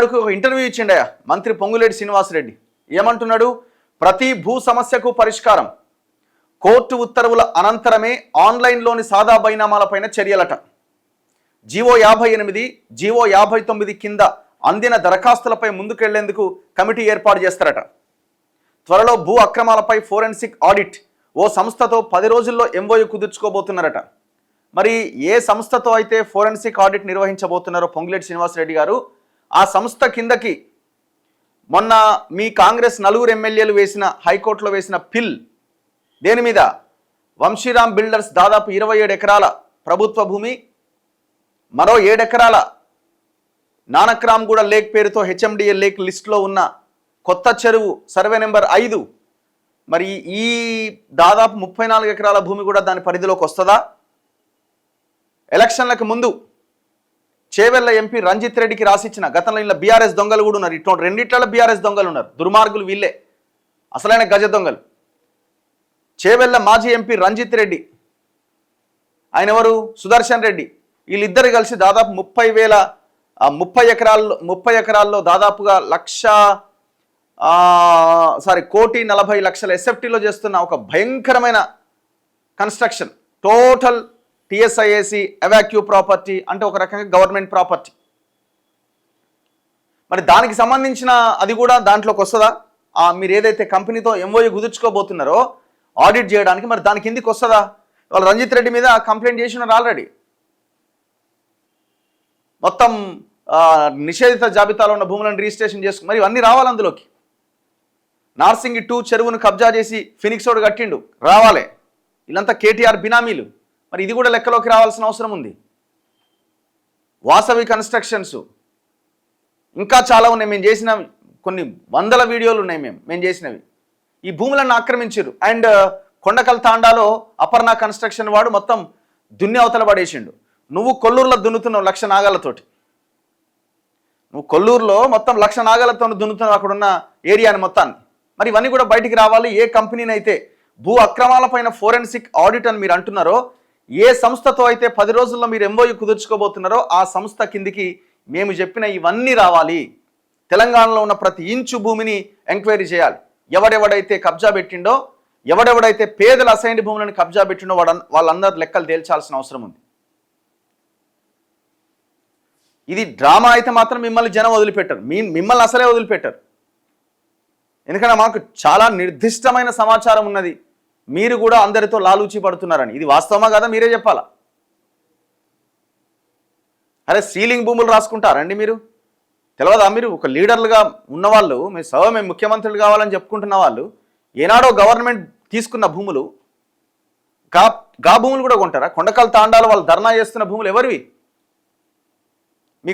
ఈనాడుకు ఒక ఇంటర్వ్యూ ఇచ్చిండయా మంత్రి పొంగులేటి శ్రీనివాసరెడ్డి. ఏమంటున్నాడు? ప్రతి భూ సమస్యకు పరిష్కారం, కోర్టు ఉత్తర్వుల అనంతరమే ఆన్లైన్లోని సాదా బైనామాలపైన చర్యలట. జీవో 58, జీవో 59 కింద అందిన దరఖాస్తులపై ముందుకెళ్లేందుకు కమిటీ ఏర్పాటు చేస్తారట. త్వరలో భూ అక్రమాలపై ఫోరెన్సిక్ ఆడిట్ ఓ సంస్థతో 10 రోజుల్లో ఎంఓయూ కుదుర్చుకోబోతున్నారట. మరి ఏ సంస్థతో అయితే ఫోరెన్సిక్ ఆడిట్ నిర్వహించబోతున్నారో పొంగులేటి శ్రీనివాసరెడ్డి గారు, ఆ సంస్థ కిందకి మొన్న మీ కాంగ్రెస్ 4 ఎమ్మెల్యేలు వేసిన హైకోర్టులో వేసిన పిల్ దేని మీద? వంశీరామ్ బిల్డర్స్ దాదాపు 27 ఎకరాల ప్రభుత్వ భూమి, మరో 7 ఎకరాల నానక్రామ్గూడ లేక్ పేరుతో హెచ్ఎండిఏ లేక్ లిస్టులో ఉన్న కొత్త చెరువు సర్వే నెంబర్ 5, మరి ఈ దాదాపు 34 ఎకరాల భూమి కూడా దాని పరిధిలోకి వస్తుందా? ఎలక్షన్లకు ముందు చేవెళ్ల ఎంపీ రంజిత్ రెడ్డికి రాసిచ్చిన, గతంలో ఇలా బీఆర్ఎస్ దొంగలు కూడా ఉన్నారు, ఇటు రెండిట్లలో బీఆర్ఎస్ దొంగలు ఉన్నారు, దుర్మార్గులు వీళ్ళే, అసలైన గజ దొంగలు. చేవెళ్ల మాజీ ఎంపీ రంజిత్ రెడ్డి, ఆయన ఎవరు? సుదర్శన్ రెడ్డి, వీళ్ళిద్దరు కలిసి దాదాపు 30 ఎకరాల్లో దాదాపుగా 1,40,00,000 ఎస్ఎఫ్టీలో చేస్తున్న ఒక భయంకరమైన కన్స్ట్రక్షన్, టోటల్ టిఎస్ఐఏసి ఎవాక్యూ ప్రాపర్టీ, అంటే ఒక రకంగా గవర్నమెంట్ ప్రాపర్టీ. మరి దానికి సంబంధించిన అది కూడా దాంట్లోకి వస్తుందా? మీరు ఏదైతే కంపెనీతో ఎంఓయూ కుదుర్చుకోబోతున్నారో ఆడిట్ చేయడానికి, మరి దాని కిందికి వస్తుందా? వాళ్ళు రంజిత్ రెడ్డి మీద కంప్లైంట్ చేసినారు ఆల్రెడీ. మొత్తం నిషేధిత జాబితాలో ఉన్న భూములను రిజిస్ట్రేషన్ చేసుకుని మరి ఇవన్నీ రావాలి అందులోకి. నార్సింగి 2 చెరువును కబ్జా చేసి ఫినిక్స్ రోడ్ కట్టిండు, రావాలి. వీళ్ళంతా కేటీఆర్ బినామీలు, మరి ఇది కూడా లెక్కలోకి రావాల్సిన అవసరం ఉంది. వాసవి కన్స్ట్రక్షన్స్, ఇంకా చాలా ఉన్నాయి. మేము చేసిన కొన్ని వందల వీడియోలు ఉన్నాయి మేము చేసినవి. ఈ భూములను ఆక్రమించారు. అండ్ కొండకల్ తాండాలో అపర్ణ కన్స్ట్రక్షన్ వాడు మొత్తం దున్ని అవతల పడేసిండు. నువ్వు కొల్లూరులో దున్నుతున్నావు 1,00,000 నాగాలతోటి. నువ్వు కొల్లూరులో మొత్తం 1,00,000 నాగాలతో దున్నుతున్నావు అక్కడున్న ఏరియాని మొత్తాన్ని. మరి ఇవన్నీ కూడా బయటికి రావాలి. ఏ కంపెనీనైతే భూ అక్రమాలపైన ఫోరెన్సిక్ ఆడిట్ అని మీరు అంటున్నారో, ఏ సంస్థతో అయితే 10 రోజుల్లో మీరు ఎంఓయూ కుదుర్చుకోబోతున్నారో ఆ సంస్థ కిందికి మేము చెప్పిన ఇవన్నీ రావాలి. తెలంగాణలో ఉన్న ప్రతి ఇంచు భూమిని ఎంక్వైరీ చేయాలి. ఎవడెవడైతే కబ్జా పెట్టిండో, ఎవడెవడైతే పేదల అసైన్డ్ భూములను కబ్జా పెట్టిండో వాళ్ళందరూ లెక్కలు తేల్చాల్సిన అవసరం ఉంది. ఇది డ్రామా అయితే మాత్రం మిమ్మల్ని జనం వదిలిపెట్టారు, మిమ్మల్ని అసలే వదిలిపెట్టారు. ఎందుకంటే మాకు చాలా నిర్దిష్టమైన సమాచారం ఉన్నది, మీరు కూడా అందరితో లాలూచి పడుతున్నారని. ఇది వాస్తవమా కదా? మీరే చెప్పాలా. అరే సీలింగ్ భూములు రాసుకుంటారండి మీరు? తెలియదా? మీరు ఒక లీడర్లుగా ఉన్నవాళ్ళు, మేము ముఖ్యమంత్రులు కావాలని చెప్పుకుంటున్న వాళ్ళు, ఏనాడో గవర్నమెంట్ తీసుకున్న భూములు గా భూములు కూడా కొంటారా? కొండకల్ తాండాలు వాళ్ళు ధర్నా చేస్తున్న భూములు ఎవరివి? మీ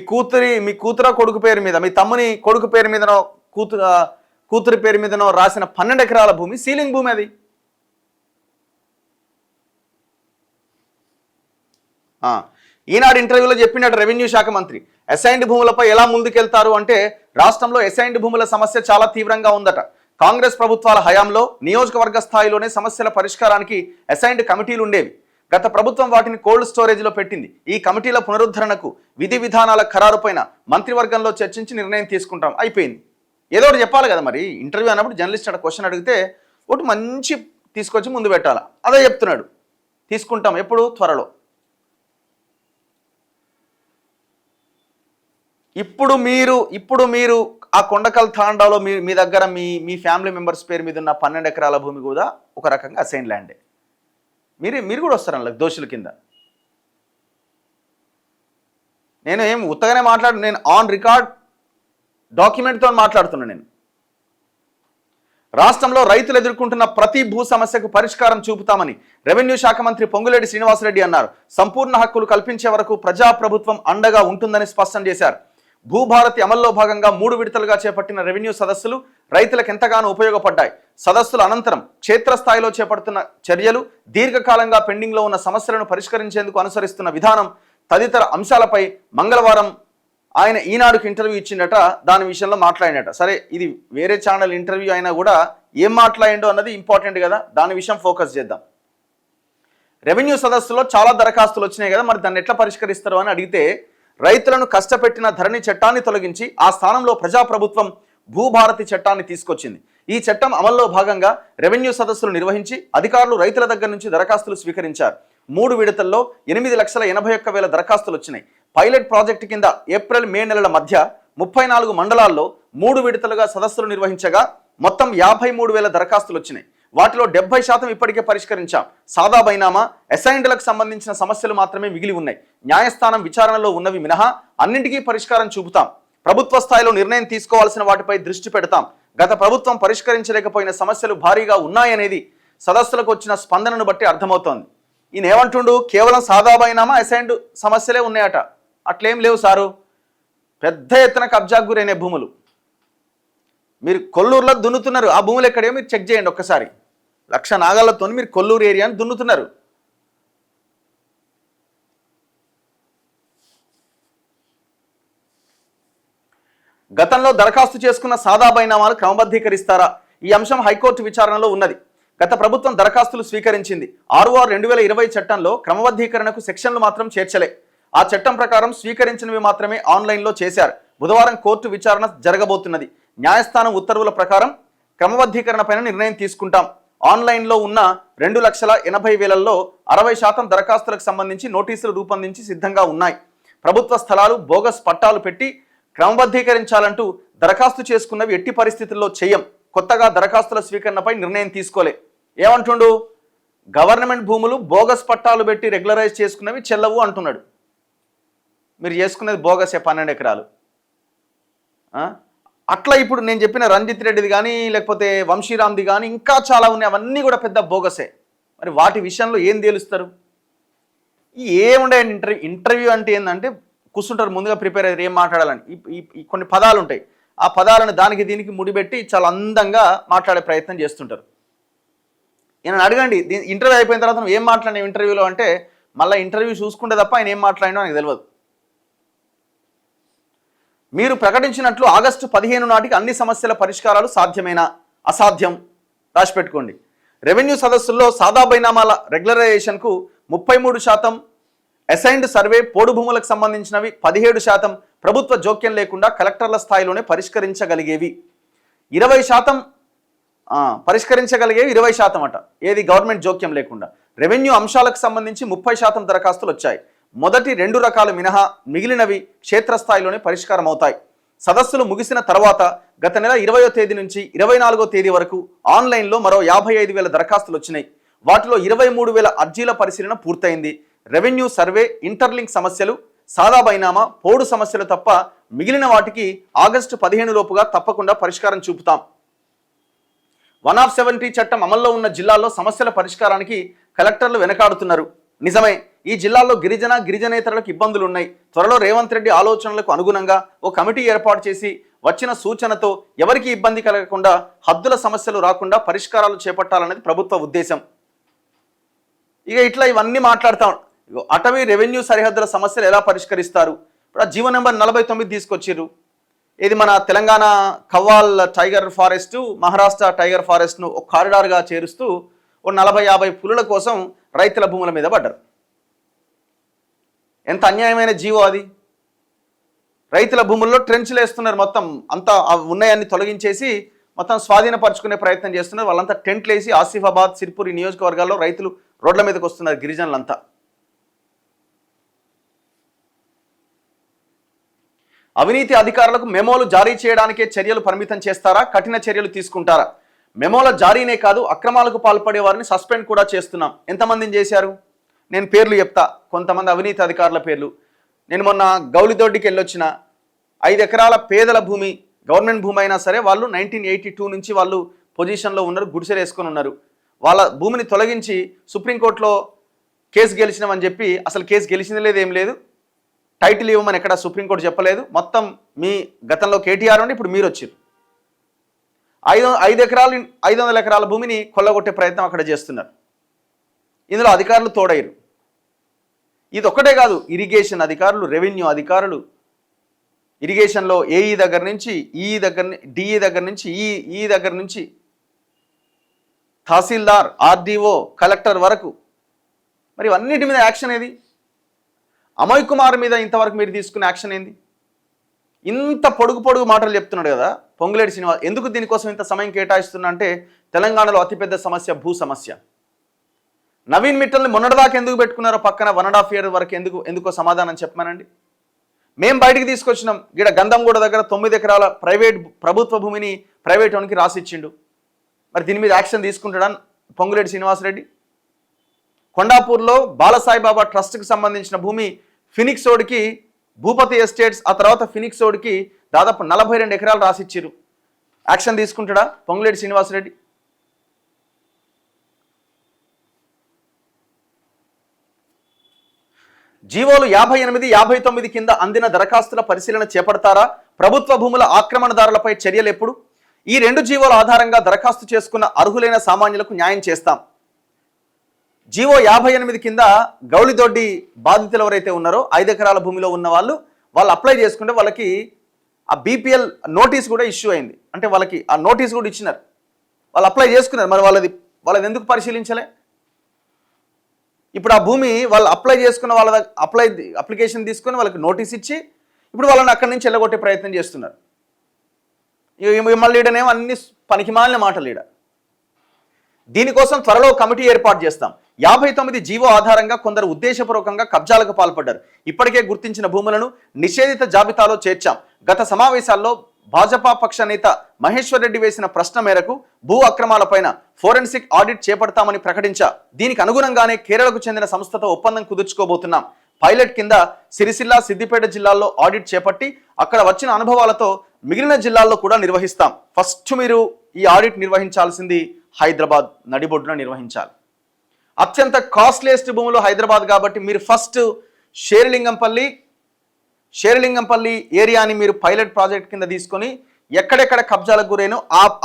కూతుర కొడుకు పేరు మీద, మీ తమ్ముని కొడుకు పేరు మీదనో కూతురి పేరు మీదనో రాసిన 12 ఎకరాల భూమి సీలింగ్ భూమి. అది ఈనాడు ఇంటర్వ్యూలో చెప్పినట్టు రెవెన్యూ శాఖ మంత్రి అసైన్డ్ భూములపై ఎలా ముందుకెళ్తారు అంటే, రాష్ట్రంలో అసైన్డ్ భూముల సమస్య చాలా తీవ్రంగా ఉందట. కాంగ్రెస్ ప్రభుత్వాల హయాంలో నియోజకవర్గ స్థాయిలోనే సమస్యల పరిష్కారానికి అసైన్డ్ కమిటీలు ఉండేవి. గత ప్రభుత్వం వాటిని కోల్డ్ స్టోరేజ్లో పెట్టింది. ఈ కమిటీల పునరుద్ధరణకు విధి విధానాల ఖరారుపైన మంత్రివర్గంలో చర్చించి నిర్ణయం తీసుకుంటాం. అయిపోయింది. ఏదో ఒకటి చెప్పాలి కదా. మరి ఇంటర్వ్యూ అన్నప్పుడు జర్నలిస్ట్ అక్కడ క్వశ్చన్ అడిగితే ఒకటి మంచి తీసుకొచ్చి ముందు పెట్టాలి. అదే చెప్తున్నాడు, తీసుకుంటాం ఎప్పుడు? త్వరలో. ఇప్పుడు మీరు ఆ కొండకల్ తాండాలో మీ దగ్గర మీ ఫ్యామిలీ మెంబర్స్ పేరు మీద ఉన్న 12 ఎకరాల భూమి కూడా ఒక రకంగా అసైన్ ల్యాండే. మీరు కూడా వస్తారు అందులో దోషుల కింద. నేను ఏం ఉత్తగానే నేను ఆన్ రికార్డ్ డాక్యుమెంట్తో మాట్లాడుతున్నాను. నేను రాష్ట్రంలో రైతులు ఎదుర్కొంటున్న ప్రతి భూ సమస్యకు పరిష్కారం చూపుతామని రెవెన్యూ శాఖ మంత్రి పొంగులేటి శ్రీనివాసరెడ్డి అన్నారు. సంపూర్ణ హక్కులు కల్పించే వరకు ప్రజాప్రభుత్వం అండగా ఉంటుందని స్పష్టం చేశారు. భూభారతి అమల్లో భాగంగా 3 విడతలుగా చేపట్టిన రెవెన్యూ సదస్సులు రైతులకు ఎంతగానో ఉపయోగపడ్డాయి. సదస్సుల అనంతరం క్షేత్రస్థాయిలో చేపడుతున్న చర్యలు, దీర్ఘకాలంగా పెండింగ్లో ఉన్న సమస్యలను పరిష్కరించేందుకు అనుసరిస్తున్న విధానం తదితర అంశాలపై మంగళవారం ఆయన ఈనాడుకి ఇంటర్వ్యూ ఇచ్చిండట. దాని విషయంలో మాట్లాడినట. సరే, ఇది వేరే ఛానల్ ఇంటర్వ్యూ అయినా కూడా ఏం మాట్లాడిండో అన్నది ఇంపార్టెంట్ కదా, దాని విషయం ఫోకస్ చేద్దాం. రెవెన్యూ సదస్సులో చాలా దరఖాస్తులు వచ్చినాయి కదా, మరి దాన్ని ఎట్లా పరిష్కరిస్తారు అని అడిగితే రైతులను కష్టపెట్టిన ధరణి చట్టాన్ని తొలగించి ఆ స్థానంలో ప్రజాప్రభుత్వం భూభారతి చట్టాన్ని తీసుకొచ్చింది. ఈ చట్టం అమల్లో భాగంగా రెవెన్యూ సదస్సులు నిర్వహించి అధికారులు రైతుల దగ్గర నుంచి దరఖాస్తులు స్వీకరించారు. 3 విడతల్లో 8,81,000 దరఖాస్తులు వచ్చినాయి. పైలట్ ప్రాజెక్టు కింద ఏప్రిల్ మే నెలల మధ్య 34 మండలాల్లో 3 విడతలుగా సదస్సులు నిర్వహించగా మొత్తం 53,000 దరఖాస్తులు వచ్చినాయి. వాటిలో 70% ఇప్పటికే పరిష్కరించాం. సాదా బైనామా, అసైన్డ్లకు సంబంధించిన సమస్యలు మాత్రమే మిగిలి ఉన్నాయి. న్యాయస్థానం విచారణలో ఉన్నవి మినహా అన్నింటికీ పరిష్కారం చూపుతాం. ప్రభుత్వ స్థాయిలో నిర్ణయం తీసుకోవాల్సిన వాటిపై దృష్టి పెడతాం. గత ప్రభుత్వం పరిష్కరించలేకపోయిన సమస్యలు భారీగా ఉన్నాయనేది సదస్సులకు వచ్చిన స్పందనను బట్టి అర్థమవుతోంది. ఈయన ఏమంటుండు, కేవలం సాదా బైనామా, అసైన్డ్ సమస్యలే ఉన్నాయట. అట్లేం లేవు సారు. పెద్ద ఎత్తున కబ్జాకు గురైన భూములు మీరు కొల్లూరులో దున్నుతున్నారు. ఆ భూములు ఎక్కడేమో మీరు చెక్ చేయండి ఒక్కసారి. 1,00,000 నాగాలతో మీరు కొల్లూరు ఏరియాని దున్నుతున్నారు. గతంలో దరఖాస్తు చేసుకున్న సాదా బైనామాలు క్రమబద్ధీకరిస్తారా? ఈ అంశం హైకోర్టు విచారణలో ఉన్నది. గత ప్రభుత్వం దరఖాస్తులు స్వీకరించింది. 6/6/2020 చట్టంలో క్రమబద్ధీకరణకు సెక్షన్లు మాత్రం చేర్చలే. ఆ చట్టం ప్రకారం స్వీకరించినవి మాత్రమే ఆన్లైన్లో చేశారు. బుధవారం కోర్టు విచారణ జరగబోతున్నది. న్యాయస్థానం ఉత్తర్వుల ప్రకారం క్రమబద్ధీకరణపైన నిర్ణయం తీసుకుంటాం. ఆన్లైన్లో ఉన్న 2,80,000లో 60% దరఖాస్తులకు సంబంధించి నోటీసులు రూపొందించి సిద్ధంగా ఉన్నాయి. ప్రభుత్వ స్థలాలు బోగస్ పట్టాలు పెట్టి క్రమబద్ధీకరించాలంటూ దరఖాస్తు చేసుకున్నవి ఎట్టి పరిస్థితుల్లో చేయం. కొత్తగా దరఖాస్తుల స్వీకరణపై నిర్ణయం తీసుకోలే. ఏమంటుండు, గవర్నమెంట్ భూములు బోగస్ పట్టాలు పెట్టి రెగ్యులరైజ్ చేసుకున్నవి చెల్లవు అంటున్నాడు. మీరు చేసుకున్నది బోగసే 12 ఎకరాలు. అట్లా ఇప్పుడు నేను చెప్పిన రంజిత్ రెడ్డిది కానీ లేకపోతే వంశీరామ్ది కానీ ఇంకా చాలా ఉన్నాయి. అవన్నీ కూడా పెద్ద బోగసే. మరి వాటి విషయంలో ఏం తేలుస్తారు? ఏముండే ఇంటర్వ్యూ అంటే ఏంటంటే కూర్చుంటారు, ముందుగా ప్రిపేర్ అయ్యారు ఏం మాట్లాడాలని. ఈ కొన్ని పదాలు ఉంటాయి. ఆ పదాలను దానికి దీనికి ముడిపెట్టి చాలా అందంగా మాట్లాడే ప్రయత్నం చేస్తుంటారు. ఈయన అడగండి, ఇంటర్వ్యూ అయిపోయిన తర్వాత నువ్వు ఏం మాట్లాడినావు ఇంటర్వ్యూలో అంటే మళ్ళీ ఇంటర్వ్యూ చూసుకుంటే తప్ప ఆయన ఏం మాట్లాడినో నాకు తెలియదు. మీరు ప్రకటించినట్లు ఆగస్టు 15 నాటికి అన్ని సమస్యల పరిష్కారాలు సాధ్యమేనా? అసాధ్యం. రాసిపెట్టుకోండి. రెవెన్యూ సదస్సుల్లో సాదా బైనామాల రెగ్యులరైజేషన్కు 33%, అసైన్డ్ సర్వే పోడు భూములకు సంబంధించినవి 17% ప్రభుత్వ జోక్యం లేకుండా కలెక్టర్ల స్థాయిలోనే పరిష్కరించగలిగేవి. 20% పరిష్కరించగలిగేవి 20% అట. ఏది గవర్నమెంట్ జోక్యం లేకుండా. రెవెన్యూ అంశాలకు సంబంధించి 30% దరఖాస్తులు వచ్చాయి. మొదటి 2 రకాలు మినహా మిగిలినవి క్షేత్రస్థాయిలోనే పరిష్కారం అవుతాయి. సదస్సులు ముగిసిన తర్వాత గత నెల 20వ తేదీ నుంచి 24వ తేదీ వరకు ఆన్లైన్లో మరో 55,000 దరఖాస్తులు వచ్చినాయి. వాటిలో 23,000 అర్జీల పరిశీలన పూర్తయింది. రెవెన్యూ సర్వే, ఇంటర్లింక్ సమస్యలు, సాదా బైనామా, పోడు సమస్యలు తప్ప మిగిలిన వాటికి ఆగస్టు 15 లోపుగా తప్పకుండా పరిష్కారం చూపుతాం. 170 చట్టం అమల్లో ఉన్న జిల్లాల్లో సమస్యల పరిష్కారానికి కలెక్టర్లు వెనకాడుతున్నారు. నిజమే, ఈ జిల్లాల్లో గిరిజనేతరులకు ఇబ్బందులు ఉన్నాయి. త్వరలో రేవంత్ రెడ్డి ఆలోచనలకు అనుగుణంగా ఓ కమిటీ ఏర్పాటు చేసి వచ్చిన సూచనతో ఎవరికి ఇబ్బంది కలగకుండా, హద్దుల సమస్యలు రాకుండా పరిష్కారాలు చేపట్టాలనేది ప్రభుత్వ ఉద్దేశం. ఇక ఇట్లా ఇవన్నీ మాట్లాడతాం. అటవీ రెవెన్యూ సరిహద్దుల సమస్యలు ఎలా పరిష్కరిస్తారు? ఇప్పుడు జీవో నెంబర్ 49 తీసుకొచ్చిర్రు. ఇది మన Telangana Kawal tiger forest, Maharashtra tiger ఫారెస్ట్ను ఒక కారిడార్గా చేరుస్తూ ఓ 40-50 పులుల కోసం రైతుల భూముల మీద పడ్డారు. ఎంత అన్యాయమైన జీవో అది. రైతుల భూముల్లో ట్రెంచ్లు వేస్తున్నారు. మొత్తం అంతా ఉన్నాయన్ని తొలగించేసి మొత్తం స్వాధీనపరచుకునే ప్రయత్నం చేస్తున్నారు. వాళ్ళంతా టెంట్లు వేసి ఆసిఫాబాద్, సిర్పూర్ నియోజకవర్గాల్లో రైతులు రోడ్ల మీదకి వస్తున్నారు, గిరిజనులంతా. అవినీతి అధికారులకు మెమోలు జారీ చేయడానికే చర్యలు పరిమితం చేస్తారా? కఠిన చర్యలు తీసుకుంటారా? మెమోల జారీనే కాదు, అక్రమాలకు పాల్పడే వారిని సస్పెండ్ కూడా చేస్తున్నాం. ఎంతమందిని చేశారు? నేను పేర్లు చెప్తా, కొంతమంది అవినీతి అధికారుల పేర్లు. నేను మొన్న గౌలిదొడ్డికి వెళ్ళొచ్చిన 5 ఎకరాల పేదల భూమి, గవర్నమెంట్ భూమి అయినా సరే వాళ్ళు 1982 నుంచి వాళ్ళు పొజిషన్లో ఉన్నారు, గుడిసెలు వేసుకొని ఉన్నారు. వాళ్ళ భూమిని తొలగించి సుప్రీంకోర్టులో కేసు గెలిచినామని చెప్పి, అసలు కేసు గెలిచింది లేదు, ఏం లేదు. టైటిల్ ఇవ్వమని ఎక్కడ సుప్రీంకోర్టు చెప్పలేదు. మొత్తం మీ గతంలో కేటీఆర్ ఉండి ఇప్పుడు మీరు వచ్చారు. 500 ఎకరాల భూమిని కొల్లగొట్టే ప్రయత్నం అక్కడ చేస్తున్నారు. ఇందులో అధికారులు తోడయ్యారు. ఇది ఒక్కటే కాదు, ఇరిగేషన్ అధికారులు, రెవెన్యూ అధికారులు, ఇరిగేషన్లో ఏఈ దగ్గర నుంచి డిఈ దగ్గర నుంచి ఈ దగ్గర నుంచి తహసీల్దార్, ఆర్డీఓ, కలెక్టర్ వరకు. మరి అన్నిటి మీద యాక్షన్ ఏది? అమోయ్ కుమార్ మీద ఇంతవరకు మీరు తీసుకునే యాక్షన్ ఏంది? ఇంత పొడుగు మాటలు చెప్తున్నాడు కదా పొంగులేటి శ్రీనివాస్. ఎందుకు దీనికోసం ఇంత సమయం కేటాయిస్తున్నా అంటే తెలంగాణలో అతిపెద్ద సమస్య భూ సమస్య. నవీన్ మిట్టల్ని మొన్నటిదాకా ఎందుకు పెట్టుకున్నారో పక్కన 1.5 year వరకు ఎందుకో సమాధానం చెప్పమానండి. మేము బయటికి తీసుకొచ్చినాం. ఇక్కడ గంధంగూడ దగ్గర 9 ఎకరాల ప్రభుత్వ భూమిని ప్రైవేట్ వానికి రాసిచ్చిండు. మరి దీని మీద యాక్షన్ తీసుకుంటాడా పొంగులేటి శ్రీనివాసరెడ్డి? కొండాపూర్లో బాలసాయిబాబా ట్రస్ట్కి సంబంధించిన భూమి ఫినిక్స్ రోడ్కి భూపతి ఎస్టేట్స్, ఆ తర్వాత ఫినిక్స్ రోడ్కి దాదాపు 42 ఎకరాలు రాసిచ్చారు. యాక్షన్ తీసుకుంటాడా పొంగులేటి శ్రీనివాసరెడ్డి? జీవోలు 58, 59 కింద అందిన దరఖాస్తుల పరిశీలన చేపడతారా? ప్రభుత్వ భూముల ఆక్రమణదారులపై చర్యలు ఎప్పుడు? ఈ 2 జీవోల ఆధారంగా దరఖాస్తు చేసుకున్న అర్హులైన సామాన్యులకు న్యాయం చేస్తాం. జీవో 58 కింద గౌలిదొడ్డి బాధితులు ఎవరైతే ఉన్నారో 5 ఎకరాల భూమిలో ఉన్న వాళ్ళు అప్లై చేసుకుంటే వాళ్ళకి ఆ బీపీఎల్ నోటీస్ కూడా ఇష్యూ అయింది. అంటే వాళ్ళకి ఆ నోటీస్ కూడా ఇచ్చినారు, వాళ్ళు అప్లై చేసుకున్నారు. మరి వాళ్ళది ఎందుకు పరిశీలించలే? ఇప్పుడు ఆ భూమి వాళ్ళు అప్లై చేసుకున్న వాళ్ళ అప్లికేషన్ తీసుకొని వాళ్ళకి నోటీస్ ఇచ్చి ఇప్పుడు వాళ్ళని అక్కడి నుంచి వెళ్ళగొట్టే ప్రయత్నం చేస్తున్నారు. మళ్ళీ ఈడనేమో అన్ని పనికిమాలిన మాటలు ఈడ. దీనికోసం త్వరలో కమిటీ ఏర్పాటు చేస్తాం. 59 జీవో ఆధారంగా కొందరు ఉద్దేశపూర్వకంగా కబ్జాలకు పాల్పడ్డారు. ఇప్పటికే గుర్తించిన భూములను నిషేధిత జాబితాలో చేర్చాం. గత సమావేశాల్లో భాజపా పక్ష నేత మహేశ్వర్ రెడ్డి వేసిన ప్రశ్న మేరకు భూ అక్రమాలపైన ఫోరెన్సిక్ ఆడిట్ చేపడతామని ప్రకటించా. దీనికి అనుగుణంగానే కేరళకు చెందిన సంస్థతో ఒప్పందం కుదుర్చుకోబోతున్నాం. పైలట్ కింద సిరిసిల్ల, సిద్దిపేట జిల్లాల్లో ఆడిట్ చేపట్టి అక్కడ వచ్చిన అనుభవాలతో మిగిలిన జిల్లాల్లో కూడా నిర్వహిస్తాం. ఫస్ట్ మీరు ఈ ఆడిట్ నిర్వహించాల్సింది హైదరాబాద్ నడిబొడ్డున నిర్వహించాలి. అత్యంత కాస్ట్లీయెస్ట్ భూములు హైదరాబాద్ కాబట్టి మీరు ఫస్ట్ షేర్లింగంపల్లి ఏరియాని మీరు పైలట్ ప్రాజెక్ట్ కింద తీసుకొని ఎక్కడెక్కడ కబ్జాలకు గురైనో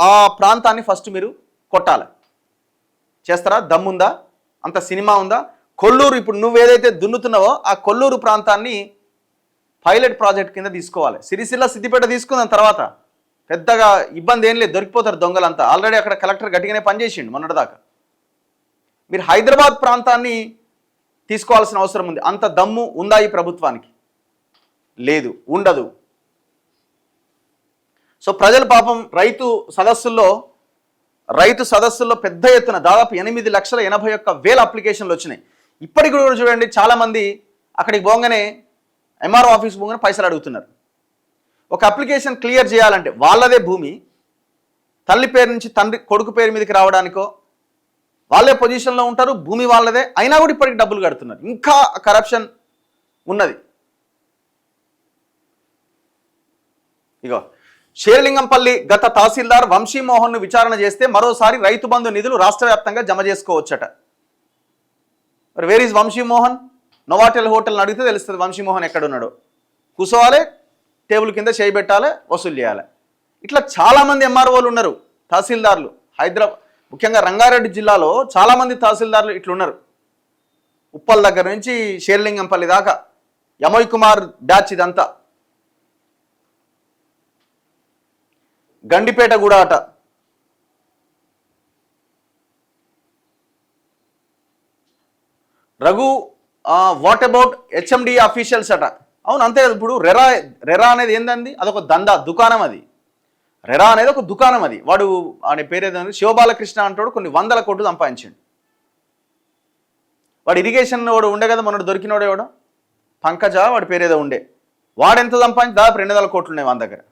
ఆ ప్రాంతాన్ని ఫస్ట్ మీరు కొట్టాలి. చేస్తారా? దమ్ముందా? అంత సినిమా ఉందా? కొల్లూరు, ఇప్పుడు నువ్వేదైతే దున్నుతున్నావో ఆ కొల్లూరు ప్రాంతాన్ని పైలట్ ప్రాజెక్ట్ కింద తీసుకోవాలి. సిరిసిల్ల, సిద్దిపేట తీసుకున్న తర్వాత పెద్దగా ఇబ్బంది ఏం లేదు, దొరికిపోతారు దొంగలంతా. ఆల్రెడీ అక్కడ కలెక్టర్ గట్టిగానే పనిచేసిండు మొన్నటిదాకా. మీరు హైదరాబాద్ ప్రాంతాన్ని తీసుకోవాల్సిన అవసరం ఉంది. అంత దమ్ము ఉందా ఈ ప్రభుత్వానికి? లేదు, ఉండదు. సో ప్రజలు పాపం రైతు సదస్సుల్లో పెద్ద ఎత్తున దాదాపు 8,81,000 అప్లికేషన్లు వచ్చినాయి. ఇప్పటికి కూడా చూడండి, చాలామంది అక్కడికి పోగానే ఎంఆర్ఓ ఆఫీస్ పోగానే పైసలు అడుగుతున్నారు. ఒక అప్లికేషన్ క్లియర్ చేయాలంటే వాళ్ళదే భూమి తల్లి పేరు నుంచి కొడుకు పేరు మీదకి రావడానికో వాళ్ళే పొజిషన్లో ఉంటారు, భూమి వాళ్ళదే, అయినా కూడా ఇప్పటికి డబ్బులు కడుతున్నారు. ఇంకా కరప్షన్ ఉన్నది. ఇగో షేర్లింగంపల్లి గత తహసీల్దార్ వంశీమోహన్ను విచారణ చేస్తే మరోసారి రైతు బంధు నిధులు రాష్ట్ర వ్యాప్తంగా జమ చేసుకోవచ్చట. మరి వేర్ ఈజ్ వంశీమోహన్? నోవాటెల్ హోటల్ని అడిగితే తెలుస్తుంది వంశీమోహన్ ఎక్కడున్నాడో. కూర్చోవాలి, టేబుల్ కింద చేయి పెట్టాలి, వసూలు చేయాలి. ఇట్లా చాలామంది ఎంఆర్ఓలు ఉన్నారు, తహసీల్దార్లు. హైదరాబాద్ ముఖ్యంగా రంగారెడ్డి జిల్లాలో చాలామంది తహసీల్దార్లు ఇట్లున్నారు. ఉప్పల్ దగ్గర నుంచి షేర్లింగంపల్లి దాకా అమోయ్ కుమార్ బ్యాచ్ ఇదంతా. గండిపేట కూడా అట. Raghu what about HMD officials అట. అవును, అంతే కదా. ఇప్పుడు రెరా అనేది ఏందండి? అదొక దుకాణం. అది రెరా అనేది ఒక దుకాణం. అది వాడు అనే పేరు ఏదంటే శివబాలకృష్ణ అంటాడు, కొన్ని 100 కోట్లు సంపాదించాడు. వాడు ఇరిగేషన్ వాడు ఉండే కదా మొన్నటి దొరికినోడు ఎవడో పంకజ, వాడి పేరు ఏదో ఉండే. వాడు ఎంత సంపాదించి దాదాపు 200 కోట్లు ఉన్నాయి వాని దగ్గర.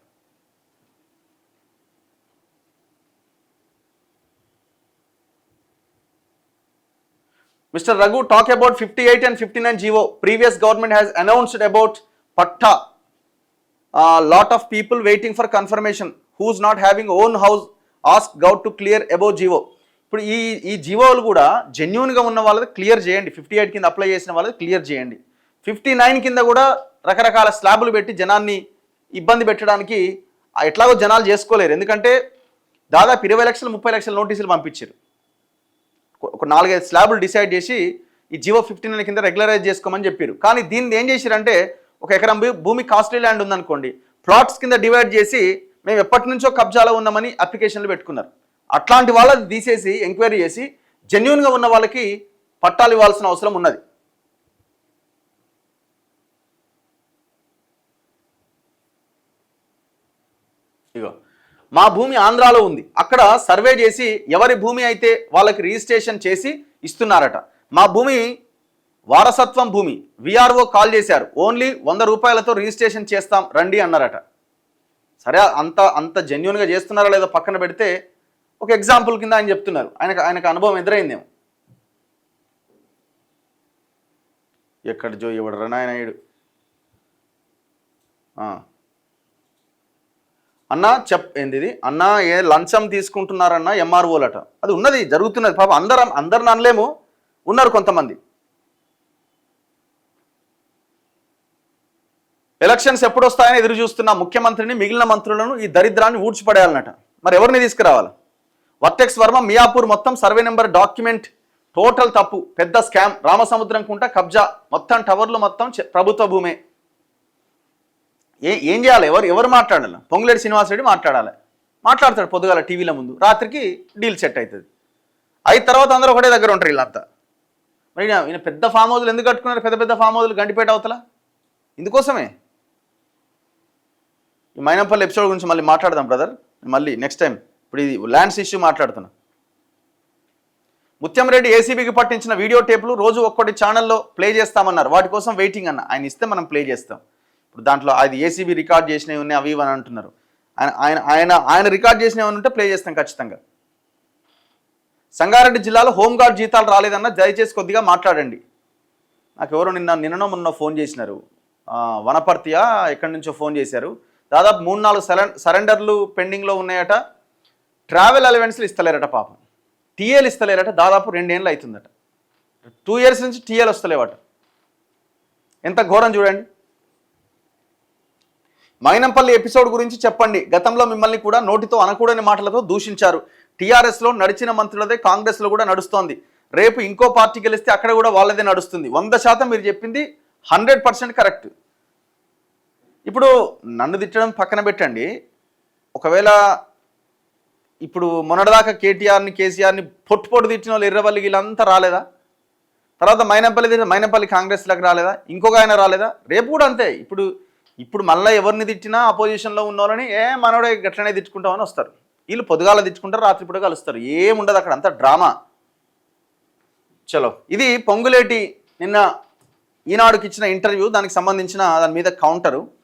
Mr. Raghu, talk about 58 and 59 GO. Previous government has announced about Patta. Lot of people waiting for confirmation. Who's not having own house, ask Gov to clear above GO. ఇప్పుడు ఈ జీవోలు కూడా జెన్యూన్గా ఉన్న వాళ్ళది క్లియర్ చేయండి. 58 కింద అప్లై చేసిన వాళ్ళది క్లియర్ చేయండి. 59 కింద కూడా రకరకాల స్లాబులు పెట్టి జనాన్ని ఇబ్బంది పెట్టడానికి ఎట్లాగో జనాలు చేసుకోలేరు. ఎందుకంటే దాదాపు 20 లక్షలు 30 లక్షల నోటీసులు పంపించారు. ఒక 4-5 స్లాబులు డిసైడ్ చేసి ఈ జీవో 59 కింద రెగ్యులరైజ్ చేసుకోమని చెప్పారు. కానీ దీన్ని ఏం చేశారంటే, ఒక ఎకరం భూమి కాస్ట్లీ ల్యాండ్ ఉందనుకోండి, ప్లాట్స్ కింద డివైడ్ చేసి మేము ఎప్పటి నుంచో కబ్జాలో ఉన్నామని అప్లికేషన్లు పెట్టుకున్నారు. అట్లాంటి వాళ్ళది తీసేసి ఎంక్వైరీ చేసి జెన్యూన్గా ఉన్న వాళ్ళకి పట్టాలు ఇవ్వాల్సిన అవసరం ఉన్నది. ఇగో మా భూమి ఆంధ్రాలో ఉంది, అక్కడ సర్వే చేసి ఎవరి భూమి అయితే వాళ్ళకి రిజిస్ట్రేషన్ చేసి ఇస్తున్నారట. మా భూమి వారసత్వం భూమి, విఆర్ఓ కాల్ చేశారు, ఓన్లీ 100 రూపాయలతో రిజిస్ట్రేషన్ చేస్తాం రండి అన్నారట. సరే అంత జెన్యున్గా చేస్తున్నారా లేదో పక్కన పెడితే ఒక ఎగ్జాంపుల్ కింద ఆయన చెప్తున్నారు. ఆయనకు అనుభవం ఎదురైందేమో. ఎక్కడ జో ఇవ్వడు రనాయనాయుడు అన్నా ఏంది అన్నా ఏ లంచం తీసుకుంటున్నారన్నా ఎంఆర్ఓలట. అది ఉన్నది, జరుగుతున్నది. పాప అందరిని అనలేము, ఉన్నారు కొంతమంది. ఎలక్షన్స్ ఎప్పుడు వస్తాయని ఎదురు చూస్తున్న ముఖ్యమంత్రిని మిగిలిన మంత్రులను ఈ దరిద్రాన్ని ఊడ్చిపడేయాలన్నట. మరి ఎవరిని తీసుకురావాలి? వర్టెక్స్ వర్మ మియాపూర్ మొత్తం సర్వే నెంబర్ డాక్యుమెంట్ టోటల్ తప్పు, పెద్ద స్కామ్, రామసముద్రం కుంట కబ్జా, మొత్తం టవర్లు మొత్తం ప్రభుత్వ భూమే. ఏం చేయాలి? ఎవరు మాట్లాడాలి? పొంగులేటి శ్రీనివాసరెడ్డి మాట్లాడతాడు పొద్దుగాల టీవీల ముందు, రాత్రికి డీల్ సెట్ అవుతుంది. అయిన తర్వాత అందరూ ఒకటే దగ్గర ఉంటారు వీళ్ళంతా. మరి ఈయన పెద్ద ఫామ్ హౌజులు ఎందుకు కట్టుకున్నారు? పెద్ద ఫామ్ హౌజులు గండిపేట అవతల ఇందుకోసమే. ఈ మైనంపల్లి ఎపిసోడ్ గురించి మళ్ళీ మాట్లాడదాం బ్రదర్, మళ్ళీ నెక్స్ట్ టైం. ఇప్పుడు ఇది ల్యాండ్స్ ఇష్యూ మాట్లాడుతున్నా. ముత్యంరెడ్డి ఏసీబీకి పట్టించిన వీడియో టేపులు రోజు ఒక్కటి ఛానల్లో ప్లే చేస్తామన్నారు, వాటి కోసం వెయిటింగ్ అన్న. ఆయన ఇస్తే మనం ప్లే చేస్తాం. ఇప్పుడు దాంట్లో అది ఏసీబీ రికార్డ్ చేసినవి ఉన్నాయి అవి అని అంటున్నారు. ఆయన రికార్డ్ చేసినవి ఉంటే ప్లే చేస్తాం ఖచ్చితంగా. సంగారెడ్డి జిల్లాలో హోంగార్డ్ జీతాలు రాలేదన్న, దయచేసి కొద్దిగా మాట్లాడండి. నాకు ఎవరో నిన్ననో మొన్న ఫోన్ చేసినారు, వనపర్తియా ఎక్కడి నుంచో ఫోన్ చేశారు. దాదాపు 3-4 సరెండర్లు పెండింగ్లో ఉన్నాయట. ట్రావెల్ అలవెన్స్లు ఇస్తలేరట, పాపం టీఏలు ఇస్తలేరట. దాదాపు 2 ఏళ్ళు అవుతుందట, 2 years నుంచి టీఏలు వస్తలేవట. ఎంత ఘోరం చూడండి. మైనంపల్లి ఎపిసోడ్ గురించి చెప్పండి. గతంలో మిమ్మల్ని కూడా నోటితో అనకూడని మాటలతో దూషించారు. టీఆర్ఎస్లో నడిచిన మంత్రులదే కాంగ్రెస్లో కూడా నడుస్తోంది. రేపు ఇంకో పార్టీ గెలిస్తే అక్కడ కూడా వాళ్ళదే నడుస్తుంది. 100% మీరు చెప్పింది 100% కరెక్ట్. ఇప్పుడు నన్ను తిట్టడం పక్కన పెట్టండి. ఒకవేళ ఇప్పుడు మొన్నటిదాకా కేటీఆర్ని కేసీఆర్ని పొట్టు తిట్టిన వాళ్ళు ఎర్రవల్లి వీళ్ళంతా రాలేదా? తర్వాత మైనంపల్లి కాంగ్రెస్లకు రాలేదా? ఇంకొక ఆయన రాలేదా? రేపు కూడా అంతే. ఇప్పుడు మళ్ళీ ఎవరిని తిట్టినా అపోజిషన్లో ఉన్న వాళ్ళని మనోడే గట్లనే తిట్టుకుంటామని వస్తారు. వీళ్ళు పొద్దుగాల తిట్టుకుంటారు, రాత్రిపూట కలుస్తారు. ఏముండదు అక్కడ, అంతా డ్రామా. చలో, ఇది పొంగులేటి నిన్న ఈనాడుకి ఇచ్చిన ఇంటర్వ్యూ, దానికి సంబంధించిన దాని మీద కౌంటరు.